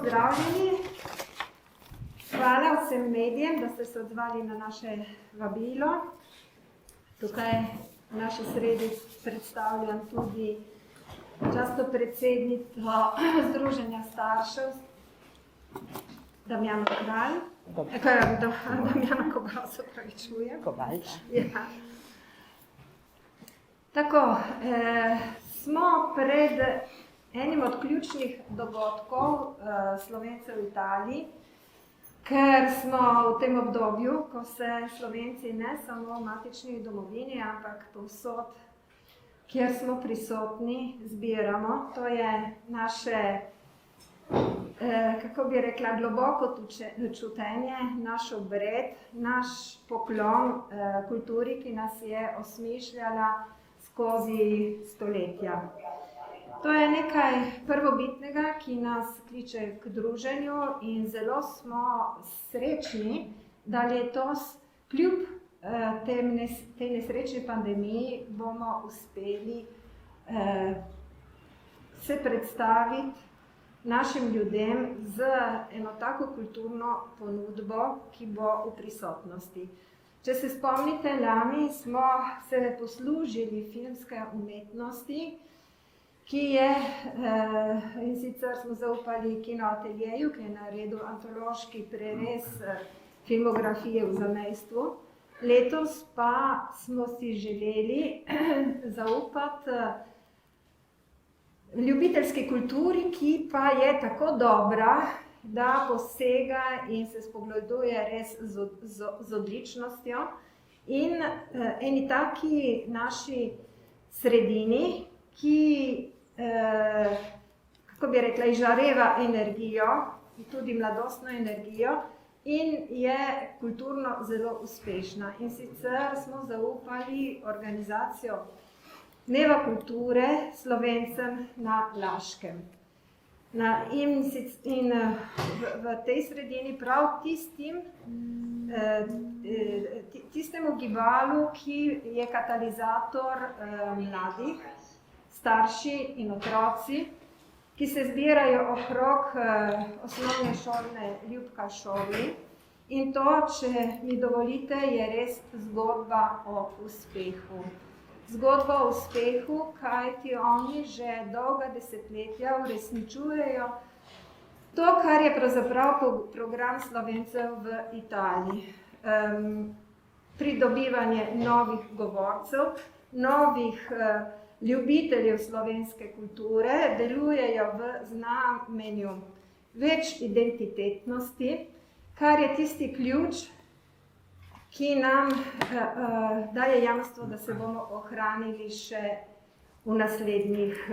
pozdravljeni. Hvala vsem medijem, da ste se odzvali na naše vabilo. Tukaj v naši sredi predstavljam tudi častno predsednico Združenja staršev Damjano Kralj. Damjano Kobal, se opravičujem. Kobal, ja. Tako, smo pred enim od ključnih dogodkov Slovencev v Italiji, ker smo v tem obdobju, ko se Slovenci ne samo v matični domovini, ampak povsod, kjer smo prisotni, zbiramo. To je naše, kako bi rekla, globoko čutenje, naš obred, naš poklon kulturi, ki nas je osmišljala skozi stoletja. To je nekaj prvobitnega, ki nas kliče k druženju in zelo smo srečni, da letos kljub tej nesrečni pandemiji bomo uspeli se predstaviti našim ljudem z eno tako kulturno ponudbo, ki bo v prisotnosti. Če se spomnite, lani smo se poslužili filmske umetnosti, ki je, in sicer smo zaupali Kinoateljeju, ki je naredil antološki prerez filmografije v zamejstvu. Letos pa smo si želeli zaupati ljubiteljski kulturi, ki pa je tako dobra, da posega in se spogleduje res z odličnostjo. In eni taki naši sredini, ki, kako bi rekla, izžareva energijo, tudi mladostno energijo in je kulturno zelo uspešna. In sicer smo zaupali organizacijo Dneva kulture Slovencem na Laškem. In v tej sredini prav tistemu gibalu, ki je katalizator mladih, starši in otroci, ki se zbirajo okrog osnovne šole Ljubka Šovli. In to, če mi dovolite, je res zgodba o uspehu. Zgodba o uspehu, kajti oni že dolga desetletja uresničujejo to, kar je pravzaprav program Slovencev v Italiji. Pridobivanje novih govorcev, novih ljubiteljev slovenske kulture, delujejo v znamenju več identitetnosti, kar je tisti ključ, ki nam daje jamstvo, da se bomo ohranili še v naslednjih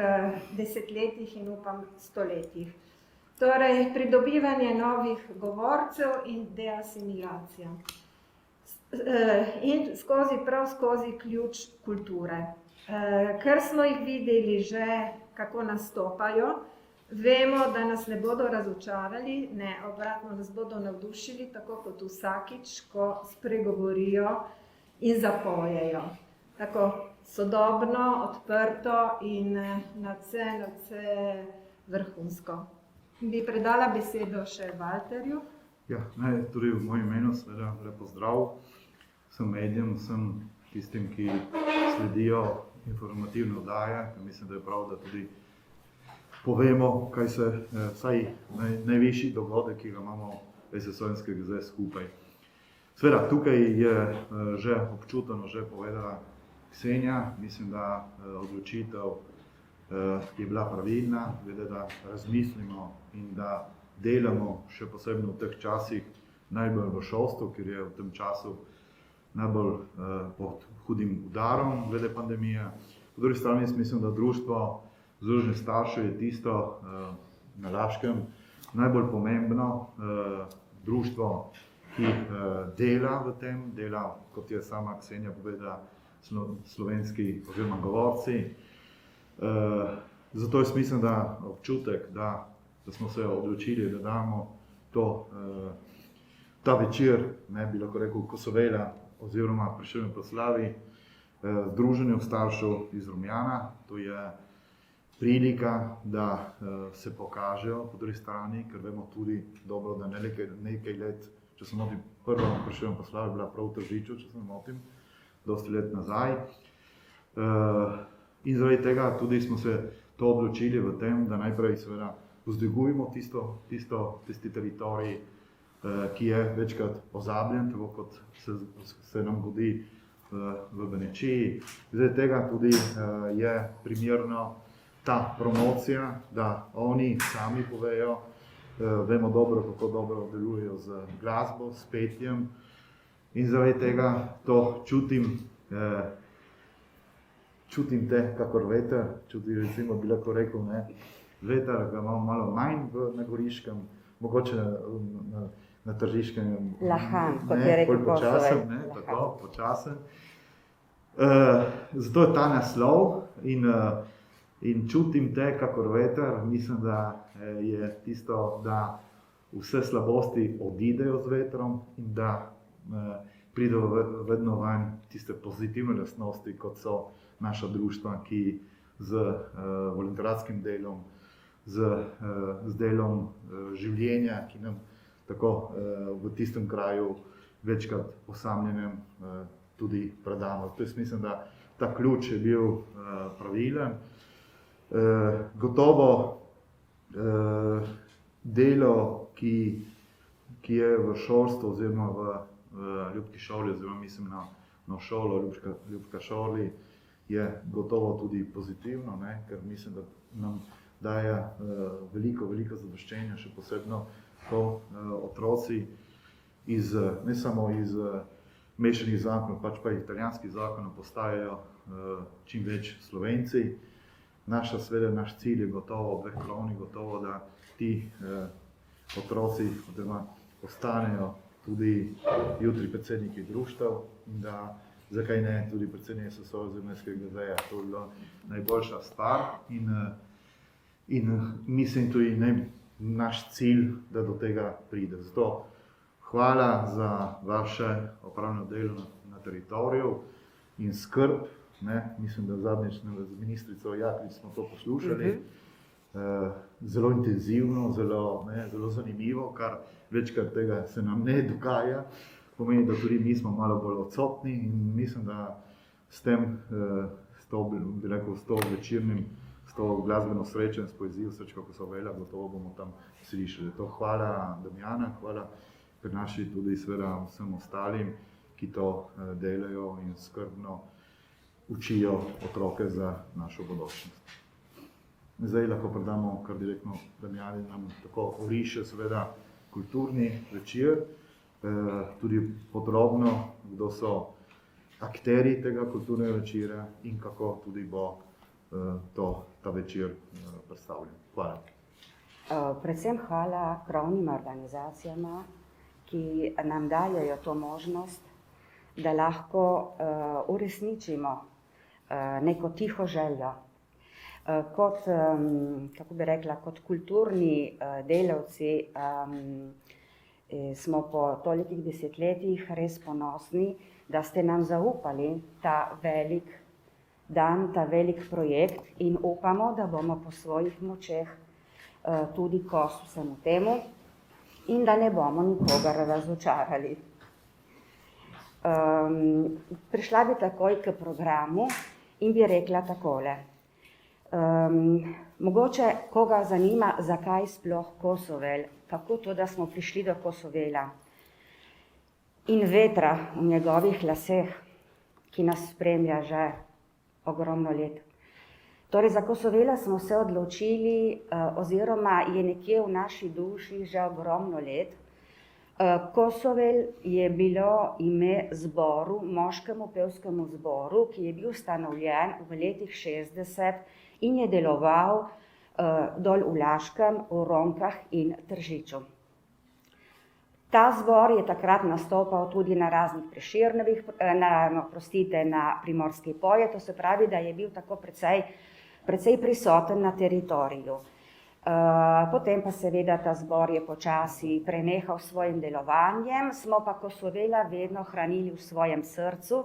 desetletjih in upam stoletjih. Torej, pridobivanje novih govorcev in deasimilacija. In prav skozi ključ kulture. Ker smo jih videli že, kako nastopajo, vemo, da nas ne bodo razočarali, ne, obratno nas bodo navdušili, tako kot vsakič, ko spregovorijo in zapojejo. Tako sodobno, odprto in nadvse vrhunsko. Bi predala besedo še Valterju. Ja, tudi v mojem imenu seveda lep pozdrav vsem medijem, vsem tistim, ki sledijo informativne oddaje. Mislim, da je prav, da tudi povemo, kaj se vsaj najvišji dogodek, ki ga imamo Slovenskega zdaj skupaj. Seveda, tukaj je že občuteno, že povedala Ksenja, mislim, da odločitev je bila pravilna, da razmislimo in da delamo še posebno v teh časih najbolj v šolstvu, ker je v tem času najbolj pod hudim udarom glede pandemije. Po drugi strani mislim, da društvo Združenja staršev je tisto na Laškem najbolj pomembno društvo, ki dela v tem, dela, kot je sama Ksenja povedala, slovenski oziroma govorci. Zato jaz mislim, da občutek, da smo se odločili, da damo ta večer, ne bi lahko rekel, Kosovela oziroma Prešernovi proslavi Združenju staršev iz Romjana. To je prilika, da se pokažejo po drugi strani, ker vemo tudi dobro, da nekaj let, če se motim, prva Prešernova proslava je bila prav v Tržiču, če se ne motim, dosti let nazaj. In zaradi tega tudi smo se to odločili v tem, da najprej seveda vzdvigujemo tisti teritorij, ki je večkrat pozabljen, tako kot se nam godi v Benečiji. Zaradi tega tudi je primerno ta promocija, da oni sami povejo, vemo dobro, kako dobro delujejo z glasbo, s petjem in zaradi tega to čutim te kakor veter, recimo bi lahko rekel, ne, veter ga imamo malo manj na Goriškem, mogoče na Tržiškem, lahan, kot je rekel počasen, ne, tako, počasen. Zato je ta naslov in čutim te kakor veter, mislim, da je tisto, da vse slabosti odidejo z vetrom in da pridejo vedno vanj tiste pozitivne lastnosti, kot so naša društva, ki z volonterskim delom, z delom življenja, ki nam tako v tistem kraju večkrat osamljenem tudi predamo. To mislim, da ta ključ je bil pravilen. Gotovo delo, ki je v šolstvu oziroma v Ljubki šoli, oziroma mislim na šolo Ljubka šoli, je gotovo tudi pozitivno, ne? Ker mislim, da nam daje veliko zadoščenja, še posebno, ko otroci ne samo iz mešanih zakonov, pač pa italijanskih zakonov postajajo čim več Slovenci. Naš cilj je gotovo, obeh krovnih gotovo, da ti otroci postanejo tudi jutri predsedniki društev in da, zakaj ne, tudi predsednik SSO Zemljskega veja. To je bila najboljša stvar in mislim tudi naš cilj, da do tega pride. Zato hvala za vaše opravljeno delo na teritoriju in skrb. Ne, mislim, da zadnjič z ministrico Jaklič smo to poslušali. Zelo intenzivno, zelo zanimivo, kar večkrat tega se nam ne dogaja. Pomeni, da tudi mi smo malo bolj odsotni in mislim, da s tem, s to večernim, s to glasbeno srečo in s poezijo Srečka Kosovela, gotovo bomo tam slišali. To hvala Damjana, hvala prinaši tudi seveda vsem ostalim, ki to delajo in skrbno učijo otroke za našo bodočnost. Zdaj lahko predamo kar direktno Damjani, nam tako oriše seveda kulturni večer, tudi podrobno, kdo so akteri tega kulturnega večera in kako tudi bo ta večer predstavljen. Hvala. Predvsem hvala krovnim organizacijama, ki nam dajejo to možnost, da lahko uresničimo neko tiho željo. Kot, kako bi rekla, kot kulturni delavci smo po tolikih desetletjih res ponosni, da ste nam zaupali ta velik dan, ta velik projekt in upamo, da bomo po svojih močeh tudi kos vsemu temu in da ne bomo nikogar razočarali. Prišla bi takoj k programu in bi rekla takole. Mogoče koga zanima, zakaj sploh Kosovel, kako to, da smo prišli do Kosovela in vetra v njegovih laseh, ki nas spremlja že ogromno let. Torej, za Kosovela smo se odločili, oziroma je nekje v naši duši že ogromno let. Kosovel je bilo ime zboru, moškemu pevskemu zboru, ki je bil ustanovljen v letih 60 in je deloval dol v Laškem, v Ronkah in Tržiču. Ta zbor je takrat nastopal tudi na raznih Prešernovih, na Primorski poje, to se pravi, da je bil tako precej prisoten na teritoriju. Potem pa seveda ta zbor je počasi prenehal s svojim delovanjem, smo pa Kosovela vedno hranili v svojem srcu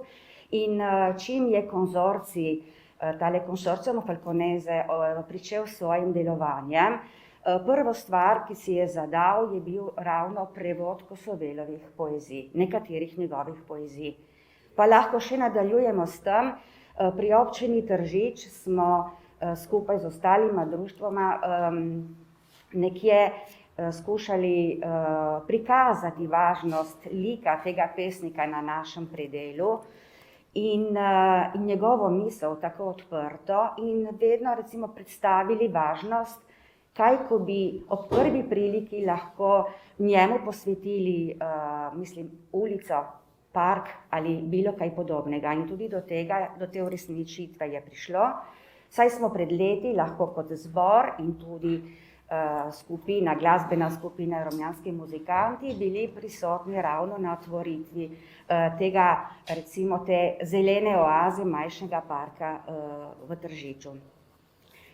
in čim je konzorcij tale konsorcium Falconese pričel s svojim delovanjem, prvo stvar, ki si je zadal, je bil ravno prevod Kosovelovih poezij, nekaterih njegovih poezij. Pa lahko še nadaljujemo s tem. Pri občini Tržič smo skupaj z ostalima društvoma nekje skušali prikazati važnost lika tega pesnika na našem predelu in njegovo misel tako odprto in vedno recimo predstavili važnost, kaj ko bi ob prvi priliki lahko njemu posvetili, ulico, park ali bilo kaj podobnega. In tudi do te uresničitve je prišlo, saj smo pred leti lahko kot zbor in tudi glasbena skupina Romjanski muzikanti bili prisotni ravno na otvoritvi te zelene oaze majhnega parka v Tržiču.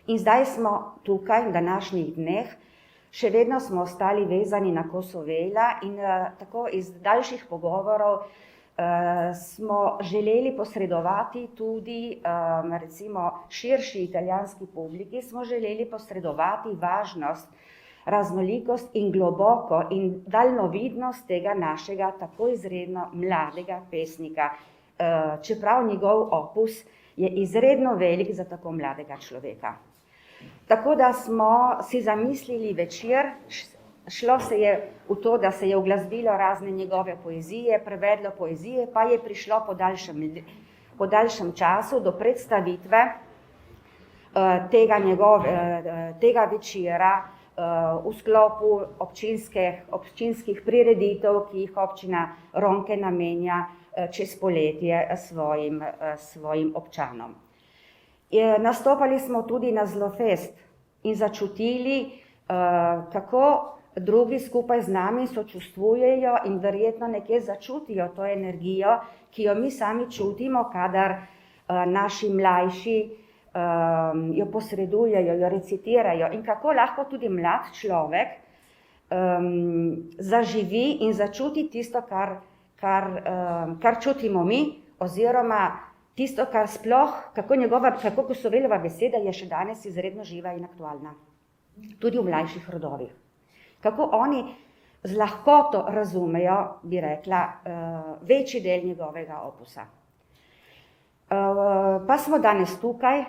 In zdaj smo tukaj v današnjih dneh, še vedno smo ostali vezani na Kosovela in tako iz daljših pogovorov smo želeli posredovati tudi recimo širši italijanski publiki, smo želeli posredovati važnost, raznolikost in globoko in daljnovidnost tega našega tako izredno mladega pesnika, čeprav njegov opus je izredno velik za tako mladega človeka. Tako da smo si zamislili večer, šlo se je v to, da se je uglasbilo razne njegove poezije, prevedlo poezije, pa je prišlo po daljšem času do predstavitve tega večera v sklopu občinskih prireditev, ki jih občina Ronke namenja čez poletje svojim občanom. Nastopali smo tudi na Zlofest in začutili, kako drugi skupaj z nami sočustvujejo in verjetno nekje začutijo to energijo, ki jo mi sami čutimo, kadar naši mlajši jo posredujejo, jo recitirajo in kako lahko tudi mlad človek zaživi in začuti tisto, kar čutimo mi, oziroma tisto, kar sploh, kako Kosovelova beseda je še danes izredno živa in aktualna, tudi v mlajših rodovih. Kako oni z lahkoto razumejo, bi rekla, večji del njegovega opusa. Pa smo danes tukaj,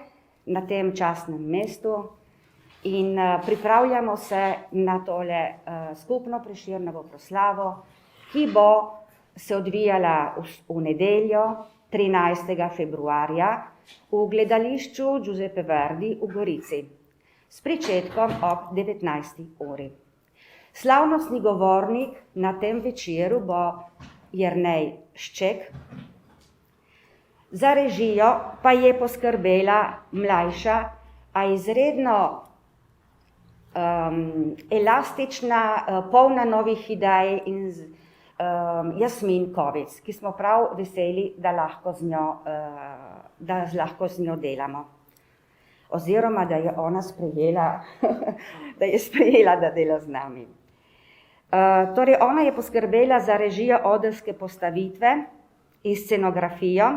na tem častnem mestu in pripravljamo se na tole skupno Prešernovo proslavo, ki bo se odvijala v nedeljo, 13. februarja, v gledališču Giuseppe Verdi v Gorici, s pričetkom ob 19. uri. Slavnostni govornik na tem večeru bo Jernej Šček, za režijo pa je poskrbela mlajša, a izredno elastična, polna novih idej in Jasmin Kovic, ki smo prav veseli, da lahko z njo delamo. Oziroma, da je ona sprejela, da dela z nami. Torej, ona je poskrbela za režijo odrske postavitve in scenografijo.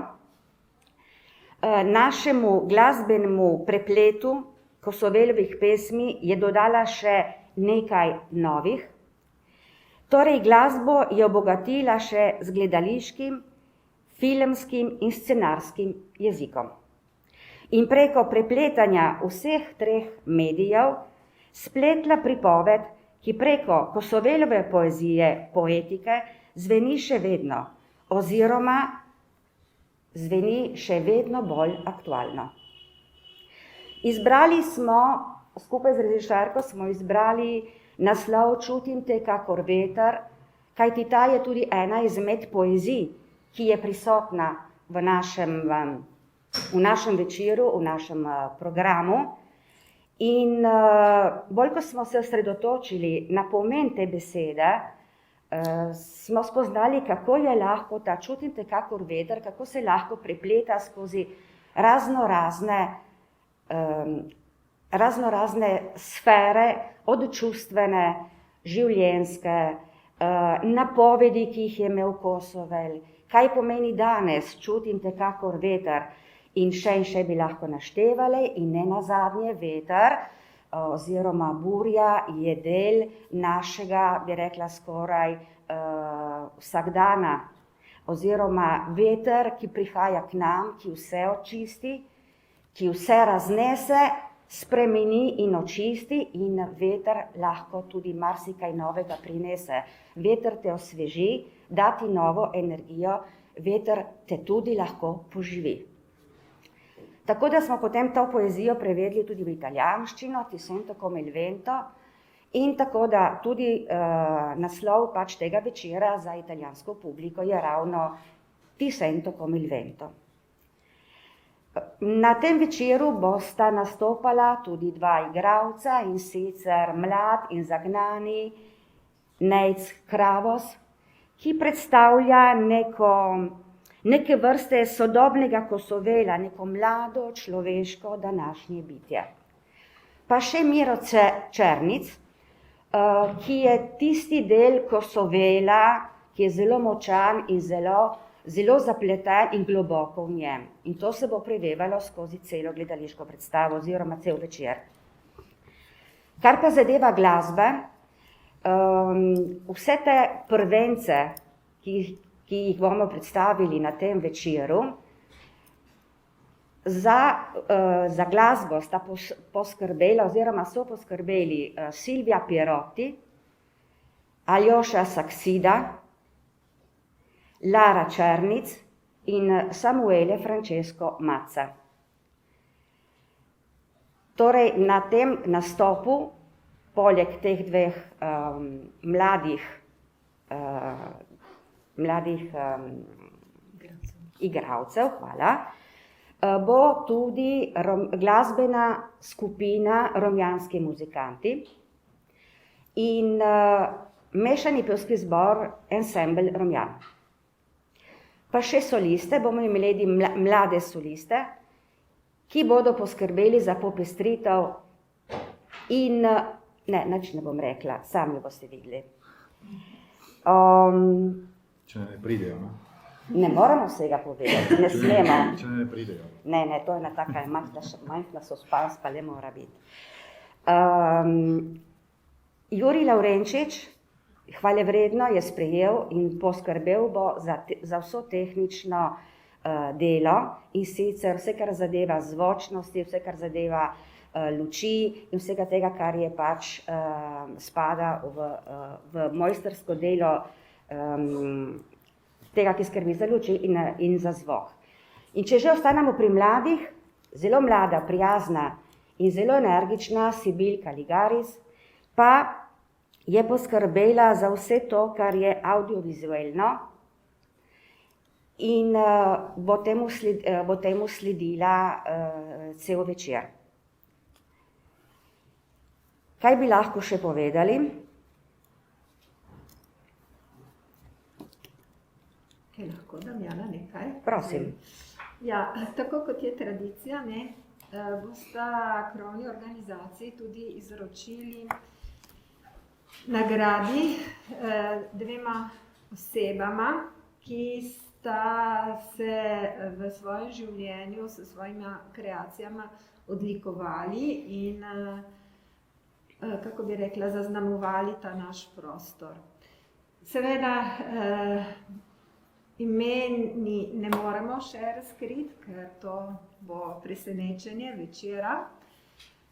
Našemu glasbenemu prepletu Kosovelovih pesmi je dodala še nekaj novih. Torej, glasbo je obogatila še z gledališkim, filmskim in scenarskim jezikom. In preko prepletanja vseh treh medijev spletla pripoved, ki preko Kosovelove poezije, poetike, zveni še vedno, oziroma zveni še vedno bolj aktualno. Skupaj z režiserko smo izbrali naslov Čutim te kakor veter, kajti ta je tudi ena izmed poezij, ki je prisotna v našem večeru, v našem programu. In bolj, ko smo se osredotočili na pomen te besede, smo spoznali, kako je lahko ta Čutim te kakor veter, kako se lahko prepleta skozi raznorazne sfere, od čustvene, življenjske, napovedi, ki jih je imel Kosovel, kaj pomeni danes Čutim te kakor veter. in še bi lahko naštevali, in ne nazadnje veter oziroma burja je del našega, bi rekla, skoraj vsakdana, oziroma veter, ki prihaja k nam, ki vse očisti, ki vse raznese, spremeni in očisti, in veter lahko tudi marsikaj novega prinese. Veter te osveži, da ti novo energijo, veter te tudi lahko poživi. Tako da smo potem to poezijo prevedli tudi v italijanščino, Ti sento come il vento, in tako da tudi naslov pač tega večera za italijansko publiko je ravno Ti sento come il vento. Na tem večeru bosta nastopala tudi dva igralca, in sicer mlad in zagnani Nejc Kravos, ki predstavlja neke vrste sodobnega Kosovela, neko mlado človeško današnje bitje. Pa še Miro Černic, ki je tisti del Kosovela, ki je zelo močan in zelo zapleten in globoko v njem. In to se bo prevevalo skozi celo gledališko predstavo oziroma cel večer. Kar pa zadeva glasbe, vse te prvence, ki jih bomo predstavili na tem večeru, za glasbo sta poskrbela oziroma so poskrbeli Silvia Pierotti, Aljoša Saksida, Lara Černic in Samuele Francesco Mazza. Torej, na tem nastopu, poleg teh dveh mladih igralcev, bo tudi glasbena skupina Romjanski muzikanti in mešani pevski zbor Ensemble Romjan. Pa še soliste, bomo imeli mlade soliste, ki bodo poskrbeli za popestritev in, nič ne bom rekla, sami boste videli. Če ne pridejo, no? Ne moramo vsega povedati, ne smemo. Če ne pridejo. Ne, to je ena taka majhna suspans, pa le mora biti. Jurij Lavrenčič hvalevredno je sprejel in poskrbel bo za vso tehnično delo, in sicer vse, kar zadeva zvočnosti, vse, kar zadeva luči in vsega tega, kar je pač spada v mojstrsko delo tega, ki skrbi za luči in za zvok. In če že ostanemo pri mladih, zelo mlada, prijazna in zelo energična Sibil Kaligaris pa je poskrbela za vse to, kar je audiovizualno, in bo temu sledila cel večer. Kaj bi lahko še povedali? Kaj lahko, Damjana, nekaj? Prosim. Ja, tako kot je tradicija, bosta krovni organizaciji tudi izročili nagradi dvema osebama, ki sta se v svojem življenju s svojimi kreacijama odlikovali in, kako bi rekla, zaznamovali ta naš prostor. Seveda, imeni ne moremo še razkriti, ker to bo presenečenje večera.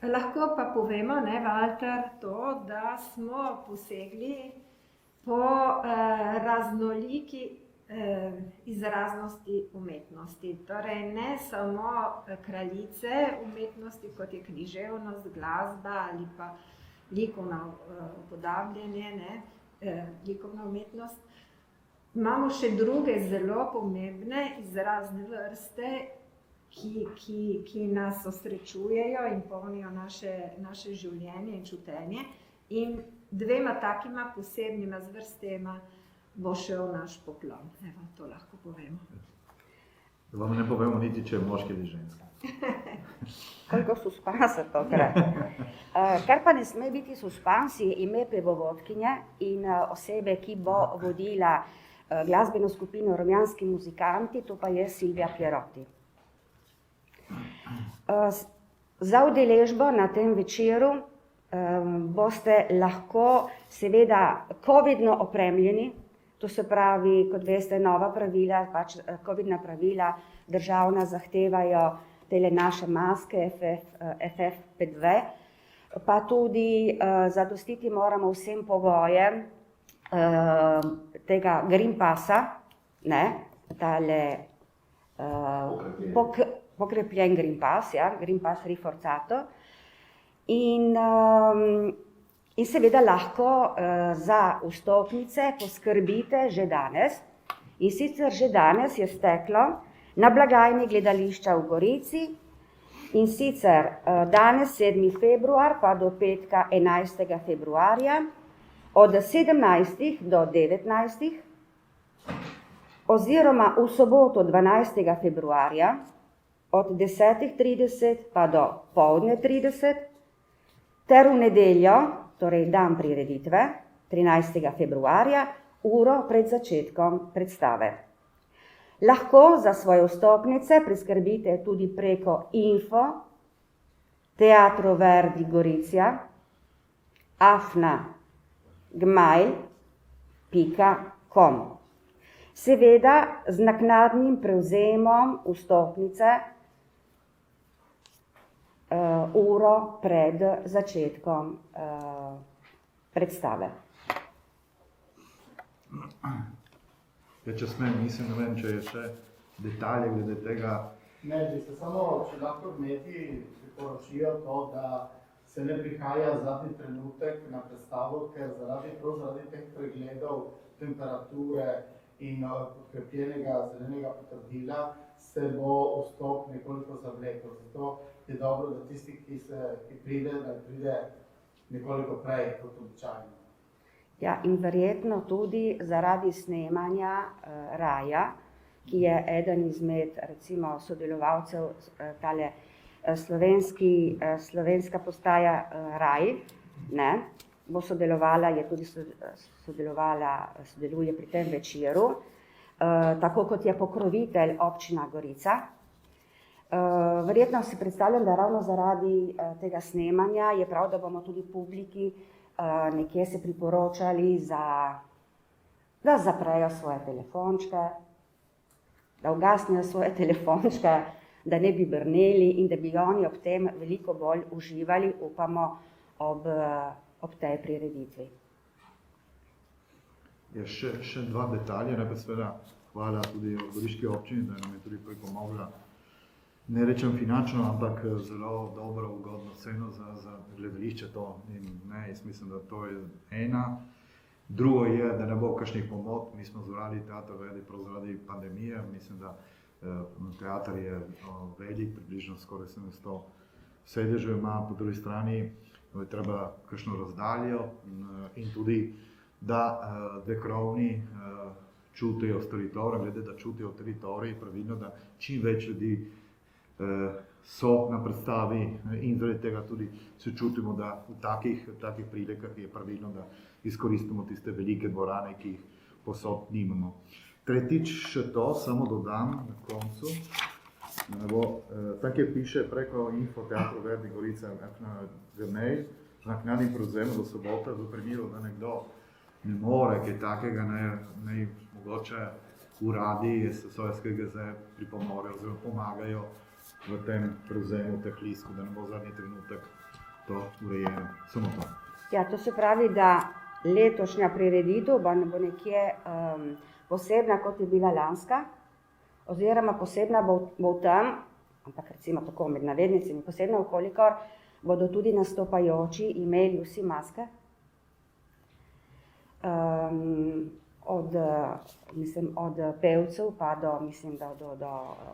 Lahko pa povemo, Valter, to, da smo posegli po raznoliki izraznosti umetnosti. Torej, ne samo kraljice umetnosti, kot je književnost, glasba ali pa likovno upodabljanje, likovna umetnost. Imamo še druge zelo pomembne izrazne vrste, ki nas osrečujejo in polnijo naše življenje in čutenje. In dvema takima posebnima zvrstema bo šel naš poklon. Evo, to lahko povemo. Vam ne povemo niti, če je moški ali ženska. Koliko suspansa tokrat. Kar pa ne sme biti suspans, je ime pevovodkinje in osebe, ki bo vodila glasbeno skupino Romjanski muzikanti, to pa je Silvia Pierotti. Za udeležbo na tem večeru boste lahko seveda covidno opremljeni, to se pravi, kot veste, nova pravila, pač covidna pravila državna zahtevajo tele naše maske FFP2, pa tudi zadostiti moramo vsem pogojem tega Green Passa, ne, tale pokrepljen Green Pass, ja, Green Pass rinforzato. In seveda lahko za vstopnice poskrbite že danes. In sicer že danes je steklo na blagajni gledališča v Gorici, in sicer danes 7. februar pa do petka 11. februarja od 17. do 19. oziroma v soboto 12. februarja od 10.30 pa do poldne 30, ter v nedeljo, torej dan prireditve, 13. februarja, uro pred začetkom predstave. Lahko za svoje vstopnice priskrbite tudi preko info Teatro Verdi Gorica @gmail.com. Seveda z naknadnim prevzemom vstopnice uro pred začetkom predstave. Ja, če smem, mislim, ne vem, če je še detalje glede tega. Ne, bi se samo, če lahko kmeti priporočijo to, da se ne prihaja zadnji trenutek na predstavo, ker zaradi teh pregledov temperature in podkrepljenega zelenega potrdila se bo vstop nekoliko zavlekel. Zato je dobro, da tisti, ki pride, da pride nekoliko prej kot običajno. Ja, in verjetno tudi zaradi snemanja Raja, ki je eden izmed recimo sodelovalcev tale slovenska postaja Raj, ne, bo sodelovala, je tudi sodeluje pri tem večeru, tako kot je pokrovitelj občina Gorica. Verjetno si predstavljam, da ravno zaradi tega snemanja je prav, da bomo tudi publiki nekje se priporočali, da zaprejo svoje telefončke, da ugasnejo svoje telefončke, da ne bi brneli in da bi oni ob tem veliko bolj uživali, upamo, ob tej prireditvi. Je še dva detalja, ne pa seveda hvala tudi goriški občini, da nam je tudi pripomogla. Ne rečem finančno, ampak zelo dobro, ugodno ceno za gledališče to. In ne, jaz mislim, da to je ena. Drugo je, da ne bo kakšnih pomot. Mi smo zaradi Teatra Verdi, prav zaradi pandemije. Mislim, da teater je velik, približno skoraj 700 sedežev ima, po drugi strani je treba kakšno razdaljo in tudi, da dve krovni čutijo s teritorijem, glede da čutijo teritorij, pravilno, da čim več ljudi so na predstavi in zaradi tega tudi se čutimo, da v takih prilikah je pravilno, da izkoristimo tiste velike dvorane, ki jih posod nimamo. Tretjič še to, samo dodam na koncu, tako je piše preko info Teatro Verdi Gorica Gmail, z naknadnim prevzemom do sobote, v primeru, da nekdo ne more kaj takega, naj mogoče uradi SOS-KGZ pripomorejo oziroma pomagajo v tem prevzemu teh listov, da ne bo zadnji trenutek to urejeno. Samo to. Ja, to se pravi, da letošnja prireditev bo nekje posebna, kot je bila lanska, oziroma posebna bo v tem, ampak recimo tako med navednicami, posebna vkolikor bodo tudi nastopajoči imeli vsi maske, od pevcev pa do, mislim,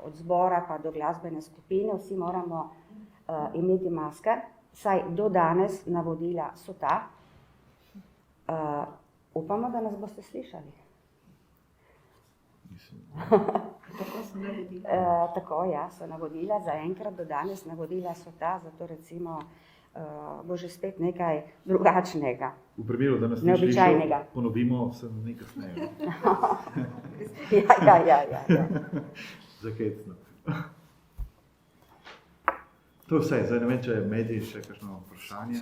od zbora pa do glasbene skupine, vsi moramo imeti maske, saj do danes navodila so ta. Upamo, da nas boste slišali. Tako so navodila. Tako, ja, so navodila, zaenkrat do danes navodila so ta, zato recimo bo že spet nekaj drugačnega. V primeru, da nas ne slišal, ponovimo se dni kasneje. Ja. Zakecno. To je vse, zdaj ne vem, če je medij še kakšno vprašanje.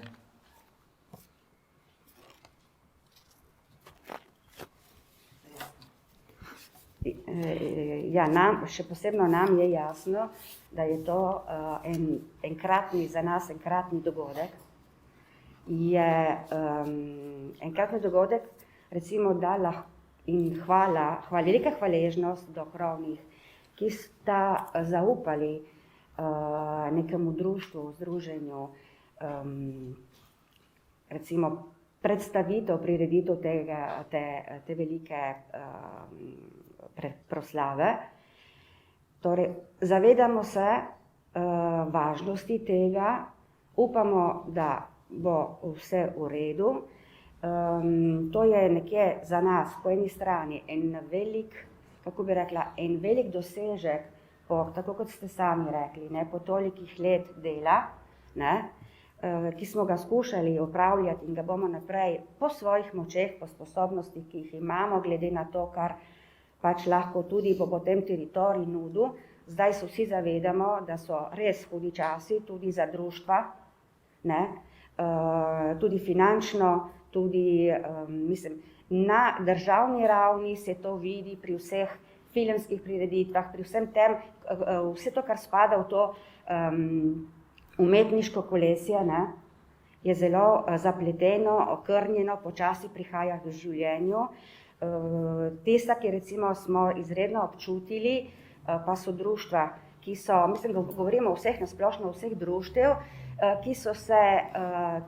Ja, še posebno nam je jasno, da je to za nas enkratni dogodek. Je enkratni dogodek, recimo, da lahko in velika hvaležnost do krovnih, ki sta zaupali nekemu društvu, združenju, recimo predstavitev, prireditev te velike proslave. Torej, zavedamo se važnosti tega, upamo, da bo vse v redu. To je nekje za nas po eni strani en velik, kako bi rekla, en velik dosežek, tako kot ste sami rekli, ne, po tolikih let dela, ne, ki smo ga skušali opravljati in ga bomo naprej po svojih močeh, po sposobnostih, ki jih imamo, glede na to, kar pač lahko tudi po tem teritoriju nudu. Zdaj se vsi zavedamo, da so res hudi časi tudi za društva, ne, tudi finančno, tudi mislim, na državni ravni se to vidi pri vseh filmskih prireditvah, pri vsem tem, vse to, kar spada v to umetniško kolesje, ne, je zelo zapleteno, okrnjeno, počasi prihaja k življenju. Tista, ki recimo smo izredno občutili, pa so društva, ki so, mislim, da govorimo o vseh nasplošno, vseh društev, ki so se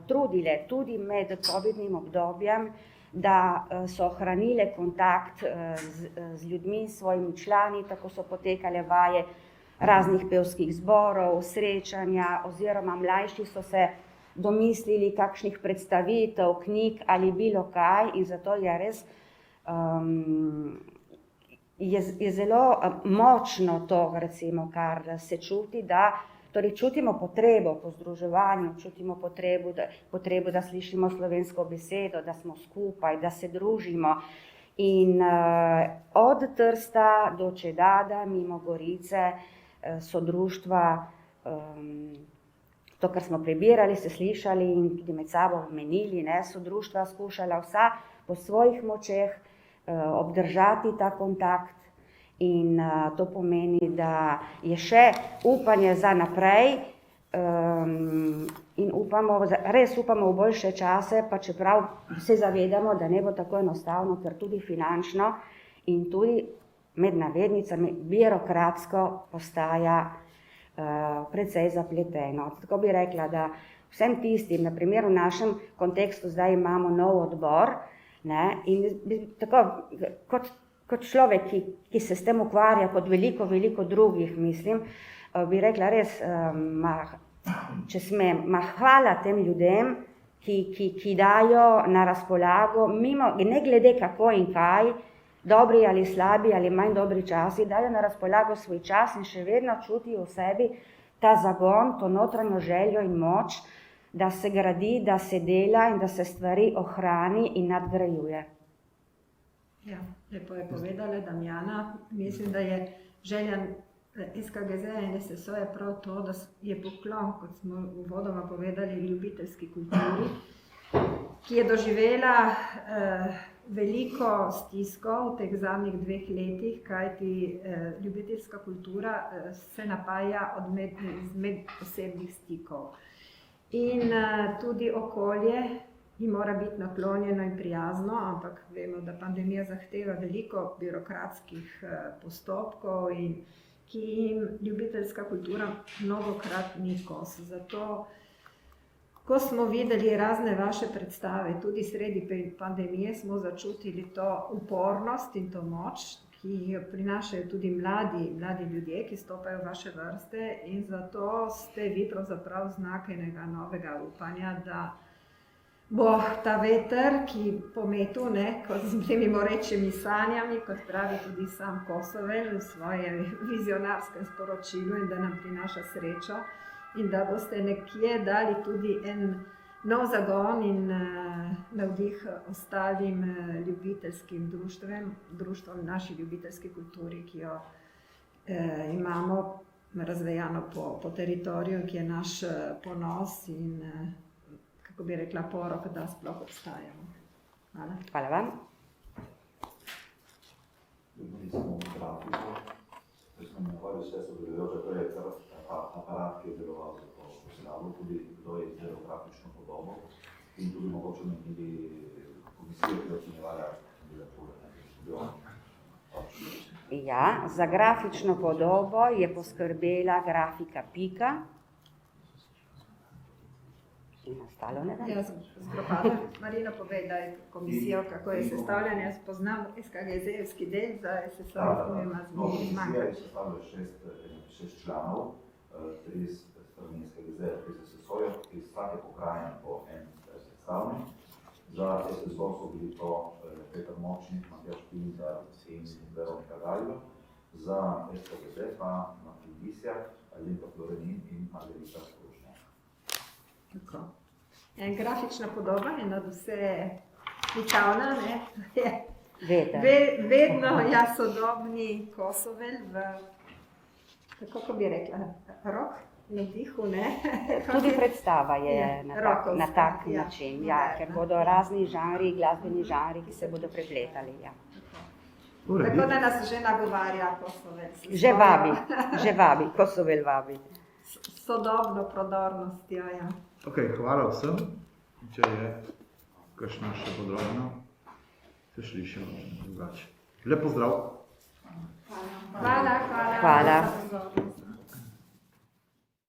trudile tudi med covidnim obdobjem, da so ohranile kontakt z ljudmi, s svojimi člani, tako so potekale vaje raznih pevskih zborov, srečanja, oziroma mlajši so se domislili kakšnih predstavitev, knjig ali bilo kaj, in zato je res je zelo močno to, recimo, kar se čuti, da torej čutimo potrebo po združevanju, čutimo potrebo, da slišimo slovensko besedo, da smo skupaj, da se družimo. In od Trsta do Čedada, mimo Gorice, so društva, to, kar smo prebirali, se slišali in tudi med sabo menili, ne, so društva skušala vsa po svojih močeh obdržati ta kontakt. In to pomeni, da je še upanje za naprej in res upamo v boljše čase, pa čeprav se zavedamo, da ne bo tako enostavno, ker tudi finančno in tudi med navednicami birokratsko postaja precej zapleteno. Tako bi rekla, da vsem tistim, na primer v našem kontekstu zdaj imamo nov odbor, ne, in tako kot človek, ki se s tem ukvarja, kot veliko drugih, mislim, bi rekla res, če smem, hvala tem ljudem, ki dajo na razpolago, ne glede kako in kaj, dobri ali slabi ali manj dobri časi, dajo na razpolago svoj čas in še vedno čutijo v sebi ta zagon, to notranjo željo in moč, da se gradi, da se dela in da se stvari ohrani in nadgrajuje. Ja, lepo je povedala Damjana. Mislim, da je želja SKGZ-ja in SSO je prav to, da je poklon, kot smo uvodoma povedali, ljubiteljski kulturi, ki je doživela veliko stisko v teh zadnjih 2 letih, kajti ljubiteljska kultura se napaja od medosebnih stikov. In tudi okolje mora biti naklonjeno in prijazno, ampak vemo, da pandemija zahteva veliko birokratskih postopkov in ki jim ljubiteljska kultura mnogokrat ni kos. Zato, ko smo videli razne vaše predstave, tudi sredi pandemije, smo začutili to upornost in to moč, ki jo prinašajo tudi mladi ljudje, ki stopajo v vaše vrste, in zato ste vi pravzaprav znak enega novega upanja, da bo ta veter, ki po metu, ne, kot z temi morečimi sanjami, kot pravi tudi sam Kosovel v svojem vizionarskem sporočilu, in da nam prinaša srečo, in da boste nekje dali tudi en nov zagon in navdih ostalim ljubiteljskim društvom, naši ljubiteljski kulturi, ki jo imamo razvejano po teritoriju, ki je naš ponos in, kako bi rekla, porok, da sploh obstajamo. Hvala. Hvala vam. Mi smo v grafiko, da smo nekoli vse sodelujoče, to je aparat, ki je deloval za to postavilo, tudi kdo je izdelal grafično podobo in tudi mogoče menili komisijo, ki je ocenjevala kandidature. Ja, za grafično podobo je poskrbela grafika Pika. In ostalo ne vem. Jaz zgropada. Marina pove, da je komisijo, kako je sestavljena. Jaz poznam SKGZ-evski del, za SSO ima Komisija je sestavljala 6 članov, 3 strani SKGZ-ja, 3 SSO-ja, iz vsake pokrajine po en sestavnik. Za SSO so bili to Petar Močnik, Matjaž Pintar in Veronika Gajlo. Za SKGZ pa Matij Visjak, Alenka Florenin in Margarita Krušnjak. Tako. Grafična podoba je nad vse pričavna, ne? Vedno sodobni Kosovel v, kako bi rekla, rok, navdihu, ne? Tudi predstava je na tak ja, način, ja, ker bodo razni žanri, glasbeni žanri, ki se bodo prepletali. Ja. Tako da nas že nagovarja Kosovel. Že vabi, Kosovel vabi. Sodobno prodornostjo, ja. Ok, hvala vsem. Če je kakšno še podrobno, se slišimo drugače. Lep pozdrav. Hvala. Hvala. Za pozornost.